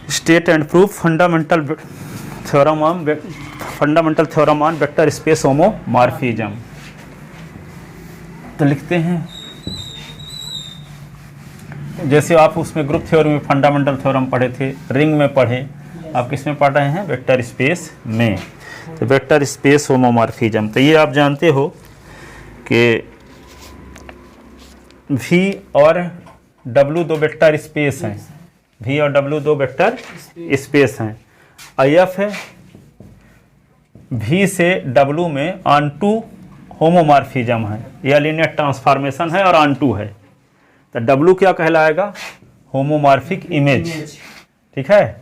State and proof fundamental theorem on vector space homomorphism. तो लिखते हैं, जैसे आप उसमें ग्रुप थ्योरी में फंडामेंटल थ्योरम पढ़े थे, रिंग में पढ़े, आप किस में पढ़ रहे हैं? वेक्टर स्पेस में। तो वेक्टर स्पेस होमोमॉर्फिज्म, तो ये आप जानते हो कि V और W दो वेक्टर स्पेस हैं, V और W दो वेक्टर स्पेस हैं। IF है V से W में ऑनटू होमोमॉर्फिज्म है, या लीनियर ट्रांसफॉर्मेशन है और ऑनटू है। तो W क्या कहलाएगा? होमोमॉर्फिक इमेज, ठीक है।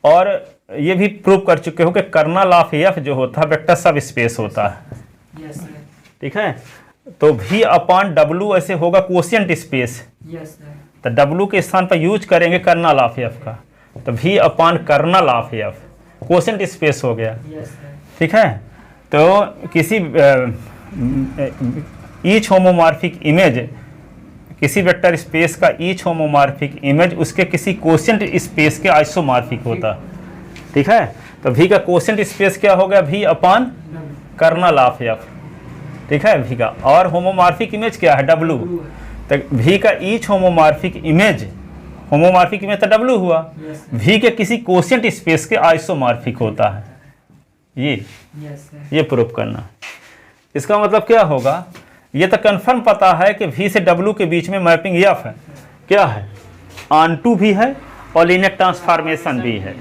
और ये भी प्रूव कर चुके हो कि कर्नल ऑफ F जो होता है वेक्टर सब स्पेस होता है, ठीक है। तो V अपॉन W ऐसे होगा क्वोशिएंट स्पेस, तो W के स्थान पर यूज करेंगे कर्नल ऑफ F का, तो V upon kernel of F quotient space हो गया, ठीक है। तो किसी ईच होमोमॉर्फिक इमेज, किसी वेक्टर स्पेस का ईच होमोमॉर्फिक इमेज उसके किसी क्वोशिएंट स्पेस के आइसोमॉर्फिक होता, ठीक है। तो V का क्वोशिएंट स्पेस क्या हो गया? V upon kernel of F, ठीक है, V का। और होमोमॉर्फिक इमेज क्या है? W। तो V का ईच होमोमॉर्फिक इमेज तो W हुआ, V के किसी क्वोशिएंट स्पेस के आइसोमॉर्फिक होता है, ये प्रूफ करना। इसका मतलब क्या होगा? ये तो कंफर्म पता है कि V से W के बीच में मैपिंग F है, क्या है? ऑनटू भी है और लीनियर ट्रांसफॉर्मेशन भी है,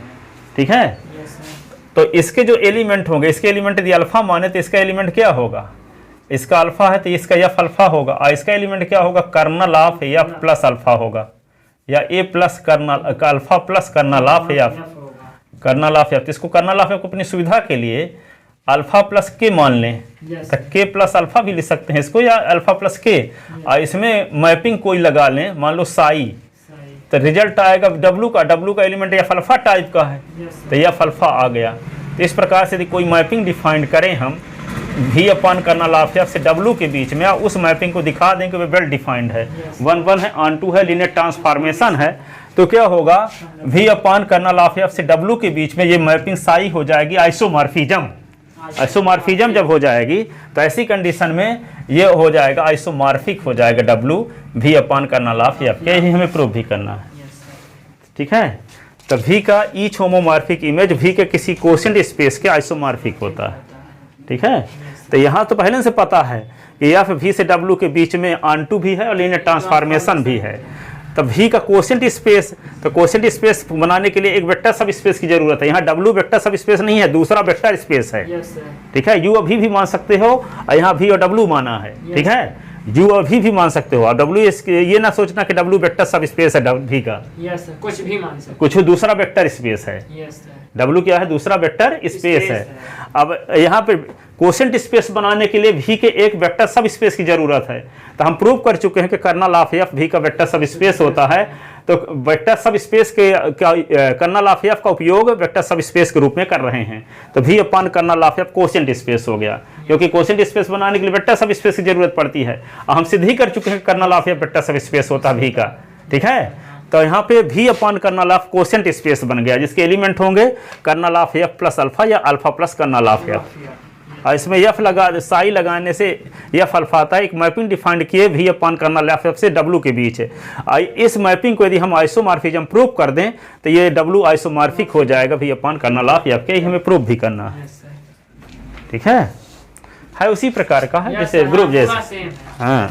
ठीक है। तो इसके जो एलिमेंट होंगे, इसके एलिमेंट यदि अल्फा माने तो इसका एलिमेंट क्या होगा? इसका अल्फा है तो इसका F अल्फा होगा, और इसका एलिमेंट क्या होगा? Kernel of F plus alpha होगा, या A plus kernel alpha plus kernel of F, kernel of F। तो इसको कर्नल ऑफ F को अपनी सुविधा के लिए अल्फा प्लस के मान लें, तो के प्लस अल्फा भी लिख सकते हैं इसको, या अल्फा प्लस के, और इसमें मैपिंग कोई लगा लें, मान लो साई, तो रिजल्ट आएगा W का एलिमेंट F अल्फा टाइप का है, तो F अल्फा आ गया। तो इस प्रकार से यदि कोई मैपिंग डिफाइंड करें हम V upon kernel of F से W के बीच में, उस मैपिंग को दिखा दें कि वो वेल डिफाइंड है, 1 है, ऑनटू है, लीनियर ट्रांसफॉर्मेशन है, तो क्या होगा? V upon kernel of F से W के बीच में ये मैपिंग साई हो जाएगी आइसोमॉर्फिज्म। आइसोमॉर्फिज्म जब हो जाएगी तो ऐसी कंडीशन में ये हो जाएगा आइसोमॉर्फिक हो जाएगा W V upon kernel of F, यही हमें प्रूव भी करना है, ठीक है। तो V का ईच होमोमॉर्फिक इमेज V के किसी क्वोशिएंट स्पेस के आइसोमॉर्फिक होता है, ठीक है। तो यहाँ तो पहले से पता है कि F V से W के बीच में ऑनटू भी है और लीनियर ट्रांसफॉर्मेशन भी है। तो V का क्वोशिएंट स्पेस, तो क्वोशिएंट स्पेस बनाने के लिए एक वेक्टर सब स्पेस की जरूरत है। यहाँ W वेक्टर सब स्पेस नहीं है, दूसरा वेक्टर स्पेस है, ठीक है। U और V भी मान सकते हो, और यहाँ V और W माना है, ठीक है। U और V भी मान सकते हो, और W ये ना सोचना कि W वेक्टर सब स्पेस है V का, कुछ भी मान सकते, कुछ दूसरा वेक्टर स्पेस है, W क्या है? दूसरा वेक्टर स्पेस है। अब यहाँ पे क्वोशिएंट स्पेस बनाने के लिए V के एक वेक्टर सब स्पेस की जरूरत है, तो हम प्रूव कर चुके हैं कि कर्नल ऑफ F V का वेक्टर सब स्पेस होता है। तो वेक्टर सब स्पेस के कर्नल ऑफ F का उपयोग वेक्टर सब स्पेस के रूप में कर रहे हैं, तो V upon kernel of F quotient space हो गया, क्योंकि क्वोशिएंट स्पेस बनाने के लिए वेक्टर सब स्पेस की जरूरत पड़ती है। हम सिद्ध ही कर चुके हैं कर्नल ऑफ F वेक्टर सब स्पेस होता है V का, ठीक है। तो यहाँ पे V upon kernel of quotient space बन गया, जिसके एलिमेंट होंगे kernel of F plus alpha या alpha plus kernel of F। और इसमें F साई लगाने से F अल्फा आता है। एक मैपिंग डिफाइंड किए V upon kernel of F से W के बीच है। इस मैपिंग को यदि हम आइसोमॉर्फिज्म प्रूव कर दें तो ये W आइसोमॉर्फिक हो जाएगा V upon kernel of F के, हमें प्रूव भी करना है, ठीक है उसी प्रकार का है जैसे ग्रुप जैसे। हाँ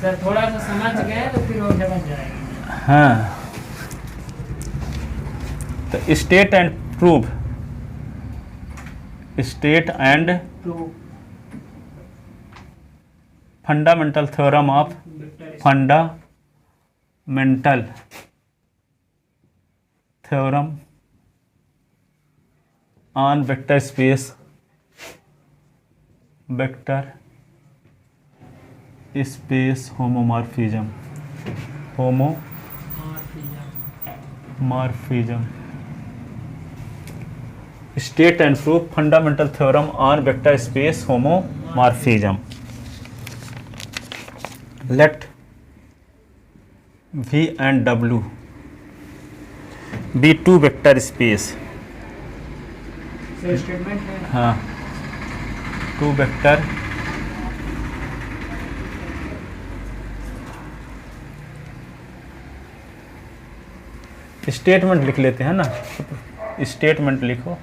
सर, थोड़ा सा समझ गए तो फिर वो समझ जाएगा। हाँ, तो state and prove, state and fundamental theorem of fundamental theorem on vector space, vector space homomorphism, homomorphism, state and proof fundamental theorem on vector space homomorphism. Let V and W be two vector space. Sir statement है। हाँ, to vector statement लिख लेते हैं ना, statement लिखो।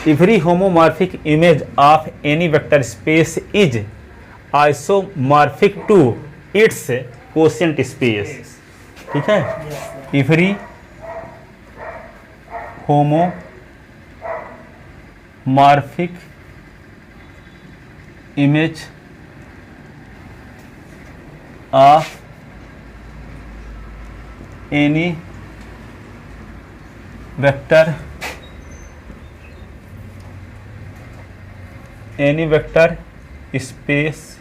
Every homomorphic image of any vector space is isomorphic to its quotient space. ठीक है, every homomorphic image of any vector space,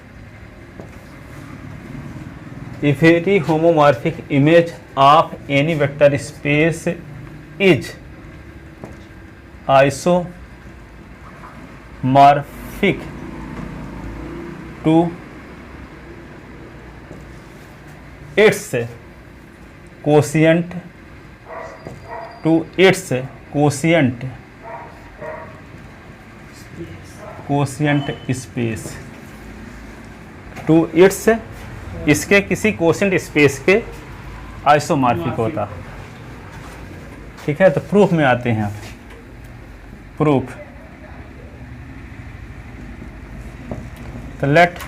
every homomorphic image of any vector space is isomorphic to its quotient space, to its इसके किसी quotient space के isomorphic होता। ठीक है, तो proof में आते हैं। प्रूफ, तो late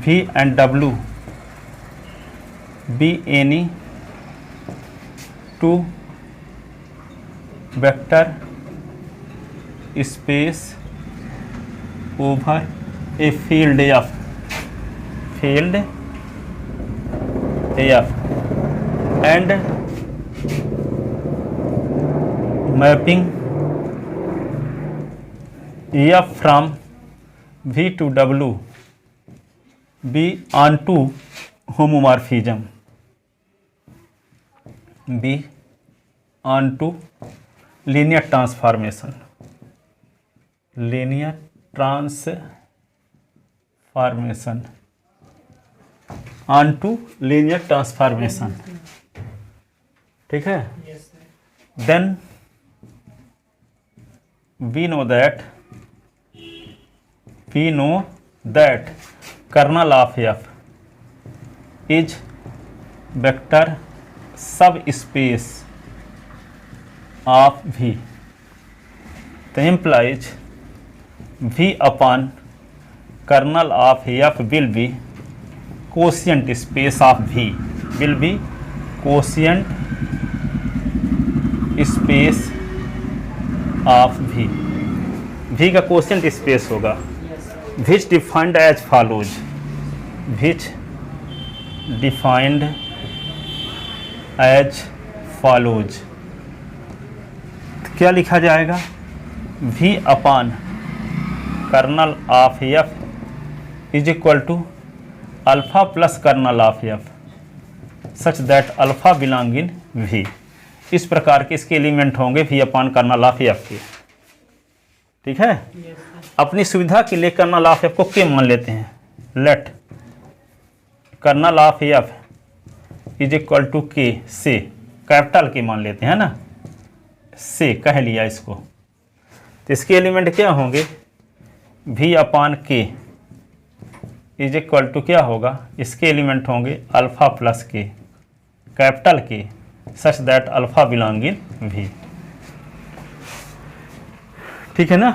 V and W be any two vector space over a field F and mapping F from V to W be onto homomorphism, be onto linear transformation, onto linear transformation। ठीक है, then we know that kernel of F is vector subspace of V, तो implies V upon kernel of F will be quotient space of V, will be quotient space of V, V का quotient space होगा, which defined as follows, क्या लिखा जाएगा? V upon kernel of F is equal to alpha plus kernel of F such that alpha belong in V। इस प्रकार के इसके element होंगे V upon kernel of F के। ठीक है, अपनी सुविधा के लिए कर्नल ऑफ F को के मान लेते हैं। Let kernel of F is equal to K से, कैपिटल के मान लेते हैं ना, से कह लिया इसको। तो इसके एलिमेंट क्या होंगे? V अपॉन के इज इक्वल टू क्या होगा? इसके एलिमेंट होंगे अल्फा प्लस के, कैपिटल के, सच that alpha belong in V। ठीक है ना?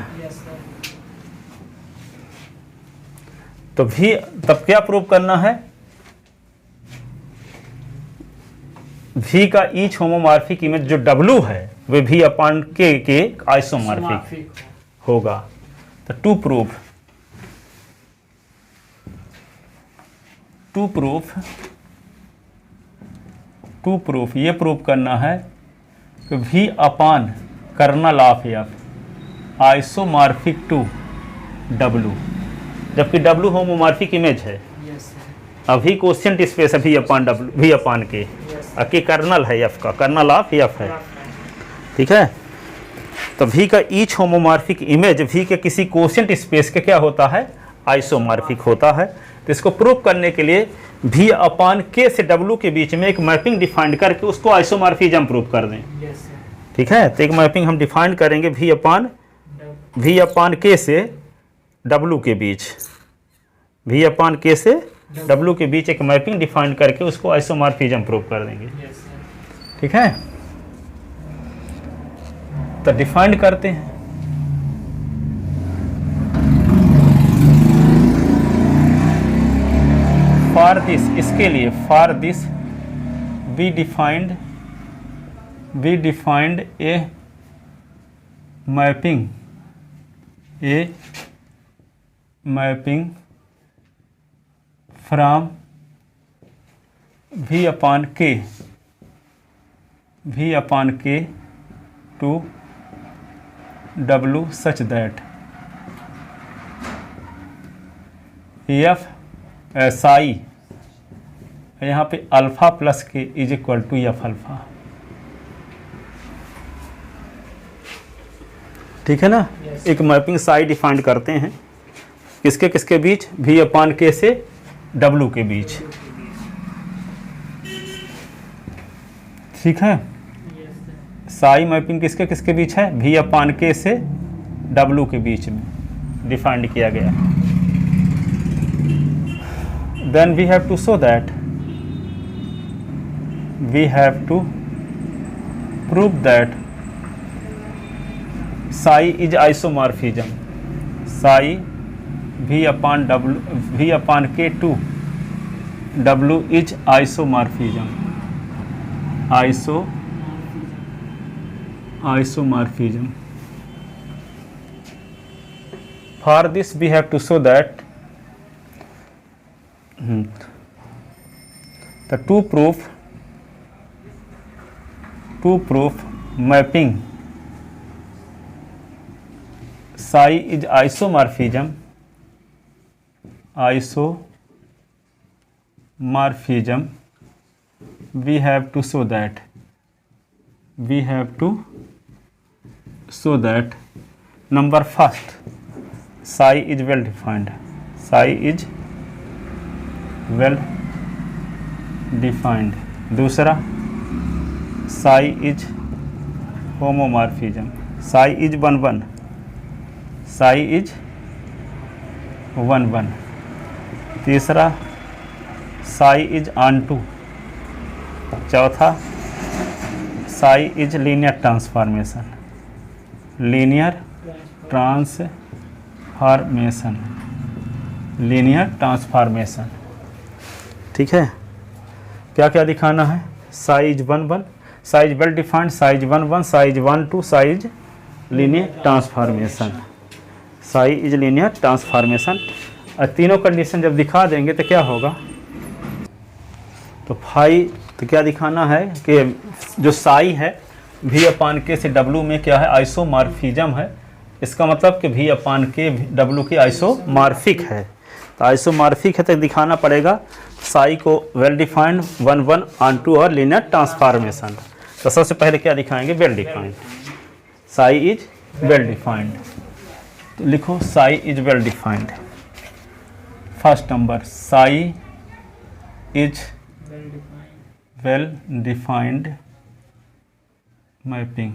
तो V तब क्या प्रूव करना है? V का ईच होमोमॉर्फिक इमेज जो W है वे V अपॉन के आइसोमॉर्फिक होगा। तो टू प्रूफ ये प्रूव करना है कि V upon kernel of F isomorphic to W, जबकि W होमोमॉर्फिक इमेज है। अभी क्वोशिएंट स्पेस है V upon W, V upon K, कि कर्नल है F का, कर्नल ऑफ F है। ठीक है, तो V का ईच होमोमॉर्फिक इमेज V के किसी क्वोशिएंट स्पेस के क्या होता है? आइसोमॉर्फिक होता है। तो इसको प्रूव करने के लिए V अपान K से W के बीच में एक मैपिंग डिफाइन करके उसको आइसोमॉर्फिज्म प्रूव कर दें। Yes sir. ठीक है, तो एक मैपिंग हम डिफाइन करेंगे V अपान K से W के बीच, V अपान K से W के बीच एक मैपिंग डिफाइन करके उसको आइसोमॉर्फिज्म प्रूव कर देंगे। Yes sir. ठीक है, तो डिफाइन करते हैं। फॉर दिस, इसके लिए for this we defined a mapping from V upon K to W such that F psi यहाँ पे alpha plus K is equal to F alpha. ठीक है ना। Yes. एक मैपिंग साई डिफाइन करते हैं किसके किसके बीच, V अपान K से W के बीच। ठीक है, यस सर। साई मैपिंग किसके किसके बीच है, V अपान K से W के बीच में डिफाइंड किया गया। Then we have to show that, we have to prove that psi is isomorphism, psi V upon K to W is isomorphism, isomorphism. For this we have to show that the to proof mapping psi is isomorphism we have to show that number first psi is well defined, दूसरा psi is homomorphism, psi is 1 1, तीसरा psi is onto, चौथा psi is linear transformation, ठीक है। क्या क्या दिखाना है, psi is 1 psi is well defined, psi is 1 psi is 1 2, psi is linear transformation, psi is linear transformation। और तीनों कंडीशन जब दिखा देंगे तो क्या होगा, तो तो क्या दिखाना है कि जो साई है V अपान K से W में क्या है, आइसोमॉर्फिज्म है। इसका मतलब कि V अपान K W की आइसोमॉर्फिक है। तो आइसोमॉर्फिक है तो दिखाना पड़ेगा साई को वेल डिफाइंड 1 1 ऑनटू और लीनियर ट्रांसफॉर्मेशन। तो सबसे पहले क्या दिखाएंगे, well defined, Sai is well defined. तो लिखो Sai is well defined. First number, Sai is well defined mapping।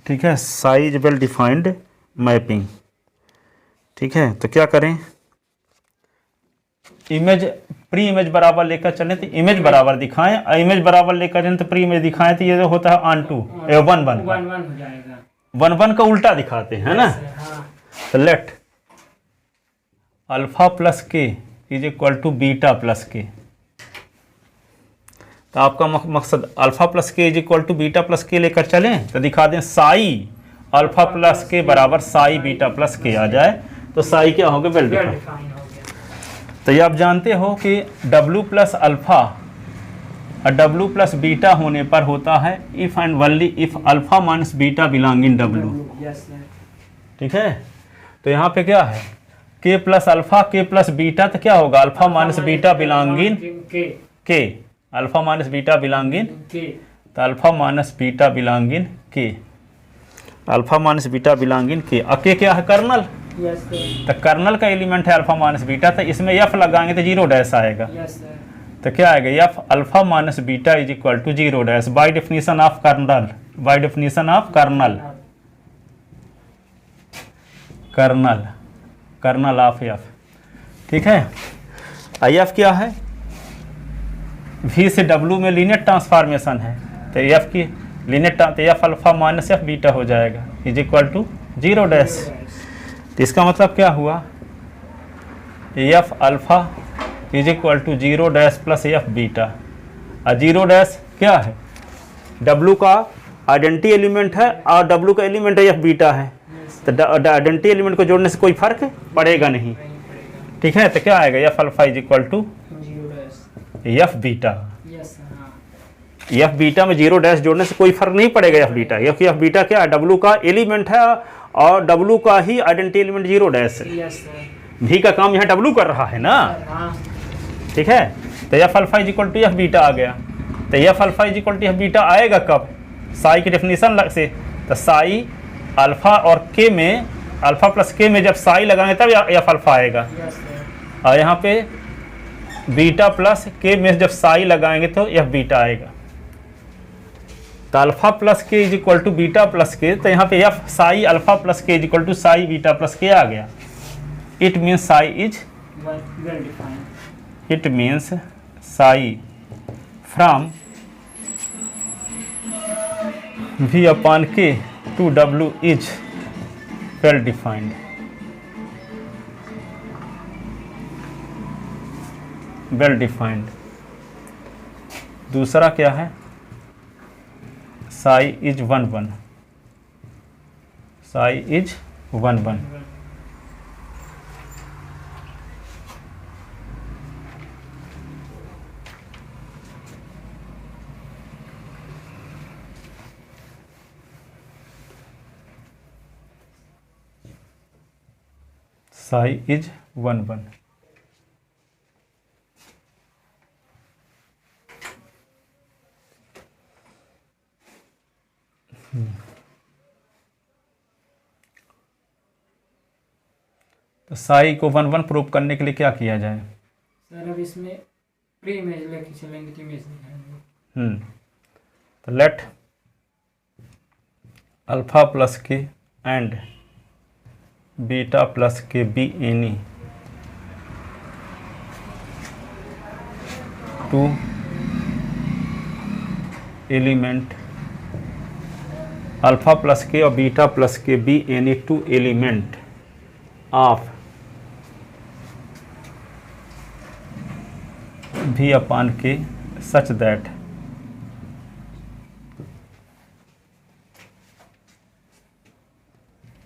ठीक है, साइज वेल डिफाइंड मैपिंग। ठीक है, तो क्या करें, इमेज प्री इमेज बराबर लेकर चलें तो इमेज बराबर दिखाएं, इमेज बराबर लेकर चलें तो प्री इमेज दिखाएं, तो ये जो होता है ऑन टू 1 1 हो जाएगा, 1 1 का उल्टा दिखाते हैं ना। तो let alpha plus K is equal to beta plus K. तो आपका मकसद alpha plus K is equal to beta plus K लेकर चलें, तो दिखा दें साई अल्फा प्लस के बराबर साई बीटा प्लस के आ जाए, तो साई क्या होगा, वेल डिफाइंड। तो ये आप जानते हो कि W प्लस अल्फा और W प्लस बीटा होने पर होता है if and only if alpha minus beta belong in W। ठीक है, तो यहाँ पे क्या है, K plus alpha K plus beta, तो क्या होगा, अल्फा माइनस बीटा बिलोंग इन K, alpha minus beta belong इन K। तो अल्फा माइनस बीटा बिलोंग इन K, alpha minus beta belong इन K। अब K क्या है, कर्नल, यस सर। तो कर्नल का element है अल्फा माइनस बीटा, तो इसमें एफ लगाएंगे तो जीरो डैश आएगा। Yes sir. तो क्या आएगा, F alpha minus beta is equal to zero dash by definition of kernel, by definition of kernel, kernel, kernel of F. ठीक है, आई एफ क्या है, वी से डब्ल्यू में लीनियर ट्रांसफॉर्मेशन है, तो एफ की लीनियर तो F alpha minus F beta हो जाएगा is equal to zero dash. तो इसका मतलब क्या हुआ, F alpha is equal to zero dash plus F beta. और जीरो डैश क्या है, डब्ल्यू का आइडेंटिटी एलिमेंट है और डब्ल्यू का एलिमेंट है एफ बीटा है, तो आइडेंटिटी एलिमेंट को जोड़ने से कोई फर्क पड़ेगा नहीं। ठीक है, तो क्या आएगा, F alpha is equal to F beta. F beta में जीरो डैश जोड़ने से कोई फर्क नहीं पड़ेगा एफ बीटा, क्योंकि एफ बीटा क्या है, डब्ल्यू का एलिमेंट है और डब्ल्यू का ही आइडेंटिटी एलिमेंट जीरो डैश है। भी का काम यहाँ डब्ल्यू कर रहा है ना। ठीक है, तो F alpha is equal to F beta आ गया। तो F alpha is equal to F beta आएगा कब, साई की डेफिनेशन से, तो साई अल्फा और के में, अल्फा प्लस के में जब साई लगाएंगे तब एफ अल्फा आएगा। और यहाँ पे बीटा प्लस के में जब साई लगाएंगे तो एफ बीटा आएगा। तो alpha plus K is equal to beta plus K, तो यहाँ पे F psi alpha plus K is equal to psi beta plus K आ गया। It means psi is, it means psi from V upon K to W is well defined. Well defined. दूसरा क्या है, psi is 1 1, psi is 1 1। Psi is 1 1। तो साई को 1 1 prove करने के लिए क्या किया जाए सर, अब इसमें प्री इमेज लेके चलेंगे तो इमेज दिखाएंगे। तो लेट अल्फा प्लस के and beta plus K be any two element, alpha plus K और beta plus K be any two element of V upon K such that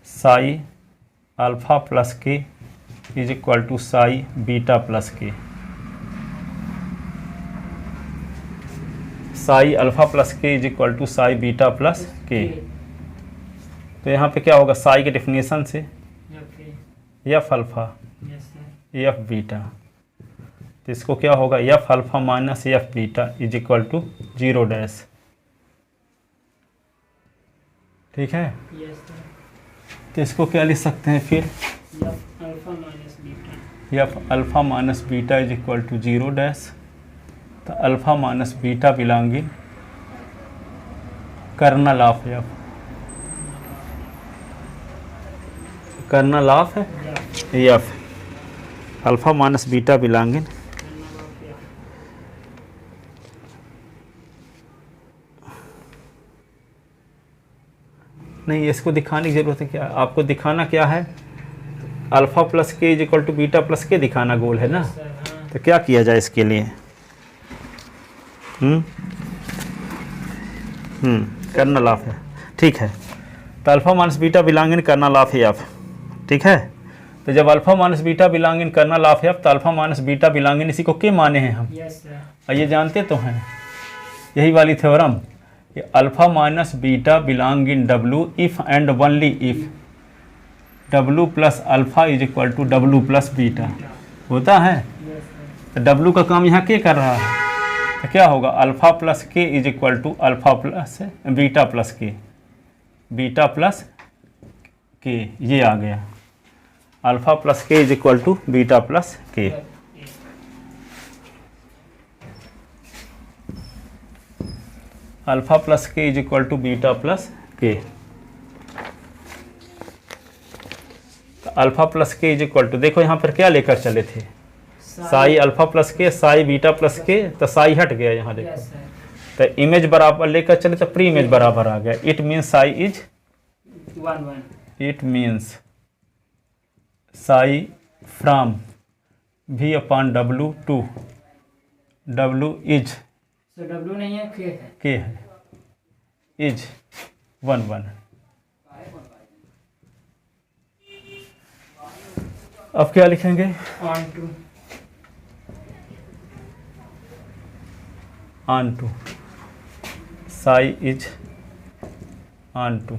psi alpha plus K is equal to psi beta plus K। psi alpha plus K is equal to psi beta plus K। तो यहाँ पे क्या होगा, psi के definition से F alpha F beta, तो इसको क्या होगा, F alpha minus F beta is equal to zero dash. ठीक है, तो इसको क्या लिख सकते हैं फिर, F alpha minus beta is equal to zero dash. तो alpha minus beta belonging kernel of F, kernel of F, alpha minus beta belonging नहीं, इसको दिखाने की ज़रूरत है क्या, आपको दिखाना क्या है, alpha plus K is equal to beta plus K दिखाना गोल है ना। तो क्या किया जाए इसके लिए, कर्नल ऑफ है। ठीक है, तो alpha minus beta belonging kernel of F. ठीक है, तो जब alpha minus beta belonging kernel of F, तो अल्फ़ा माइनस बीटा बिलोंगिंग इसी को के माने हैं हम, और ये जानते तो हैं, यही वाली theorem, alpha minus beta belong in W if and only if W plus alpha is equal to W plus beta होता है। तो डब्ल्यू का काम यहाँ के कर रहा है, तो क्या होगा, alpha plus K is equal to alpha plus beta plus K, beta plus K, ये आ गया। Alpha plus K is equal to beta plus K. Alpha plus K is equal to beta plus K. Alpha plus K is equal to, देखो यहाँ पर क्या लेकर चले थे, साई अल्फा प्लस के, साई बीटा प्लस के, तो साई हट गया यहाँ देखो, तो इमेज बराबर लेकर चले तो प्री इमेज बराबर आ गया। It means psi is 1 it means psi from v upon W to W is, तो डब्ल्यू नहीं है, के है, इज 1 अब क्या लिखेंगे, onto psi is onto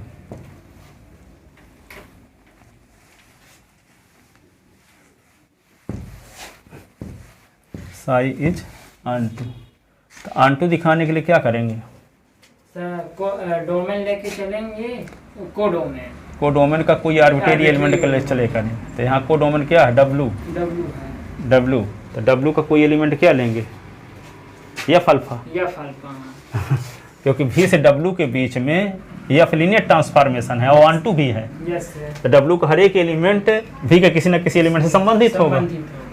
psi is onto. तो ऑन टू दिखाने के लिए क्या करेंगे, सर डोमेन लेके चलेंगे, कोडोमेन, कोडोमेन का कोई आर्बिट्रेरी एलिमेंट का ले चले करें, तो यहाँ कोडोमेन क्या है, डब्लू है, डब्लू, तो डब्लू का कोई एलिमेंट क्या लेंगे, एफ अल्फा, क्योंकि v से w के बीच में एफ लीनियर ट्रांसफॉर्मेशन है और ऑन टू भी है, तो w का हर एक एलिमेंट v के किसी न किसी एलिमेंट से संबंधित होगा,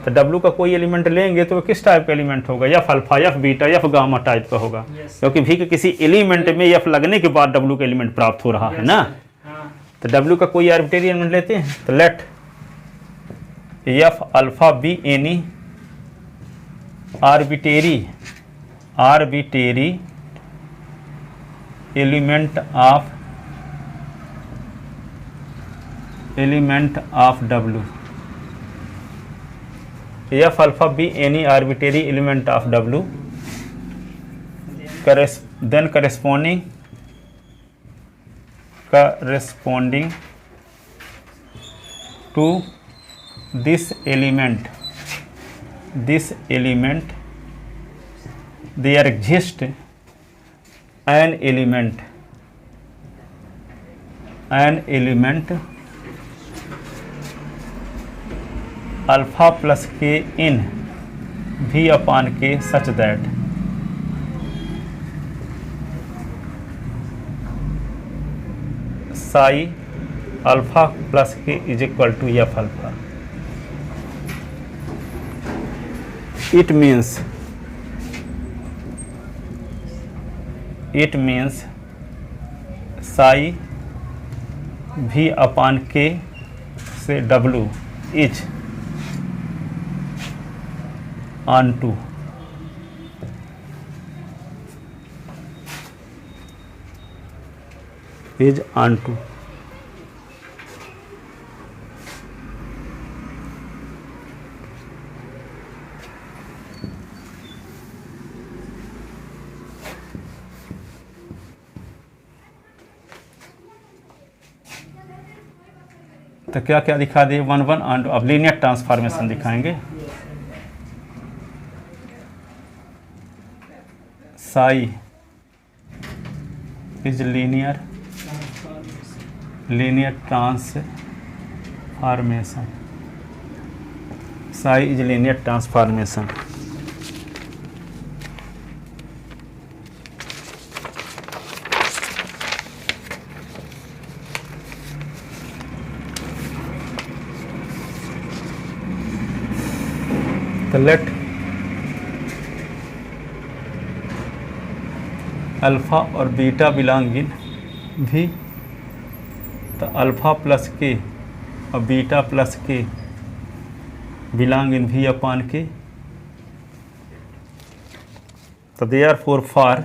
तो w का कोई एलिमेंट लेंगे तो किस टाइप का एलिमेंट होगा, F alpha, F beta, F gamma type का होगा, क्योंकि v के किसी एलिमेंट में एफ लगने के बाद w का एलिमेंट प्राप्त हो रहा है ना। तो w का कोई आर्बिट्रेरी एलिमेंट लेते हैं, तो let F alpha be any arbitrary element of w, F alpha be any arbitrary element of w, then corresponding to this element there exists an element alpha plus k in v upon k such that psi alpha plus k is equal to f alpha. It means psi v upon k से w is on to तो क्या क्या दिखा दिए, 1 1 onto. अब linear transformation दिखाएंगे, psi is linear transformation, psi is linear transformation. तो let alpha और बीटा बिलोंग इन भी, तो अल्फा प्लस के और beta plus K belong in V upon K, तो देयरफॉर फॉर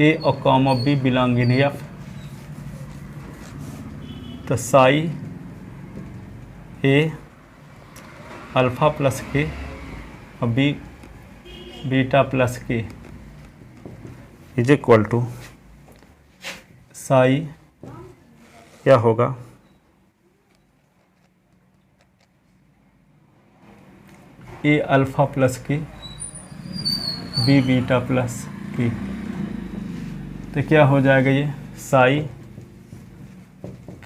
ए और comma b belong in F, तो psi a alpha plus K और B beta plus K is equal to psi क्या होगा, a alpha plus K B beta plus K तो क्या हो जाएगा ये साई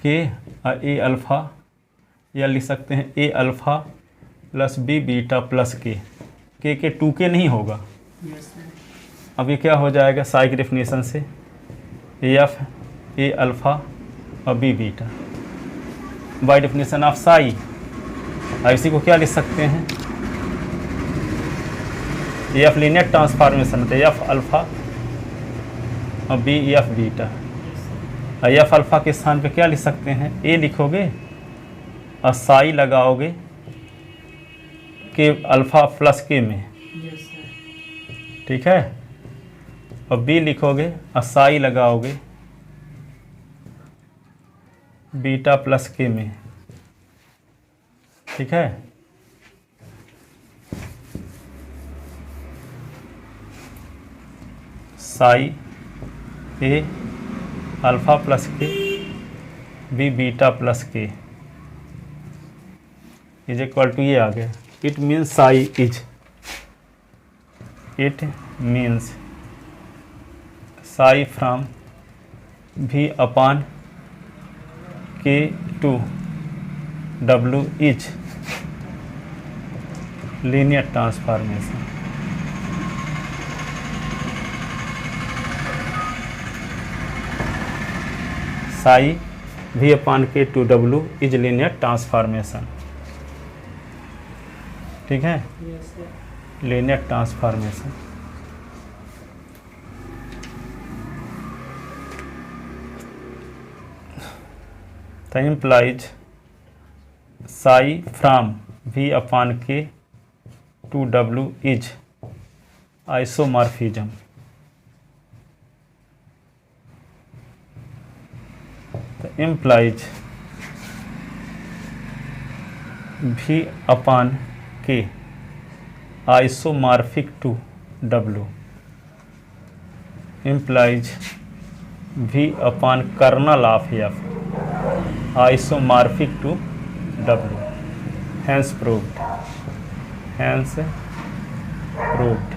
के ए अल्फ़ा, या लिख सकते हैं A alpha plus B beta plus K 2 नहीं होगा। Yes sir. अब ये क्या हो जाएगा साई की डेफिनेशन से एफ ए अल्फ़ा और B beta by definition of psi. अब इसी को क्या लिख सकते हैं, एफ लीनियर ट्रांसफॉर्मेशन होता है एफ अल्फ़ा और b F beta. F alpha के स्थान पे क्या लिख सकते हैं, ए लिखोगे और साई लगाओगे के अल्फ़ा प्लस के में, यस सर। ठीक है, और बी लिखोगे और साई लगाओगे बीटा प्लस के में, ठीक है। Psi A alpha plus K B beta plus K is equal to ये आ गया। It means psi is, it means psi from v upon k to w is linear transformation. Psi v upon k to w is linear transformation, ठीक है, yes sir. Linear transformation. तो implies psi from v upon k to w is isomorphism. तो implies v upon k isomorphic to w implies v upon kernel of f isomorphic to w, hence proved, hence proved,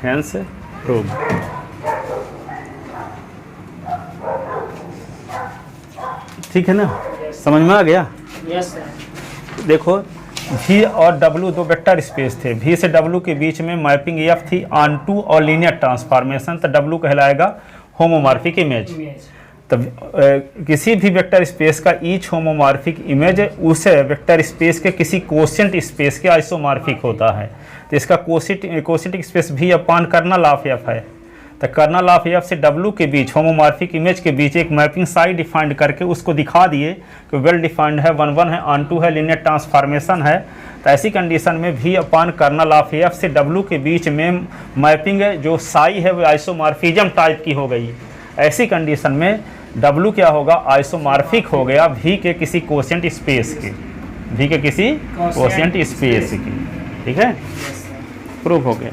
hence proved। ठीक है ना, समझ में आ गया। Yes sir. देखो v और w दो वेक्टर स्पेस थे, v से w के बीच में मैपिंग f थी ऑन टू और लीनियर ट्रांसफॉर्मेशन, तो w कहलाएगा होमोमॉर्फिक इमेज। इमेज। तब किसी भी वेक्टर स्पेस का ईच होमोमॉर्फिक इमेज उस वेक्टर स्पेस के किसी कोशेंट स्पेस के आइसोमॉर्फिक होता है। तो इसका quotient space v upon kernel of f है। तो कर्नल ऑफ f से w के बीच होमोमॉर्फिक इमेज के बीच एक मैपिंग साई डिफाइंड करके उसको दिखा दिए कि वेल डिफाइंड है, 1 है, ऑन टू है, लीनियर ट्रांसफॉर्मेशन है। तो ऐसी कंडीशन में v upon kernel of f से w के बीच में मैपिंग जो साई है वो आइसोमॉर्फिज्म टाइप की हो गई। ऐसी कंडीशन में w क्या होगा, आइसोमॉर्फिक हो गया v के किसी कोशेंट स्पेस के, v के किसी कोशेंट स्पेस की, ठीक है, यस सर। प्रूफ हो गया।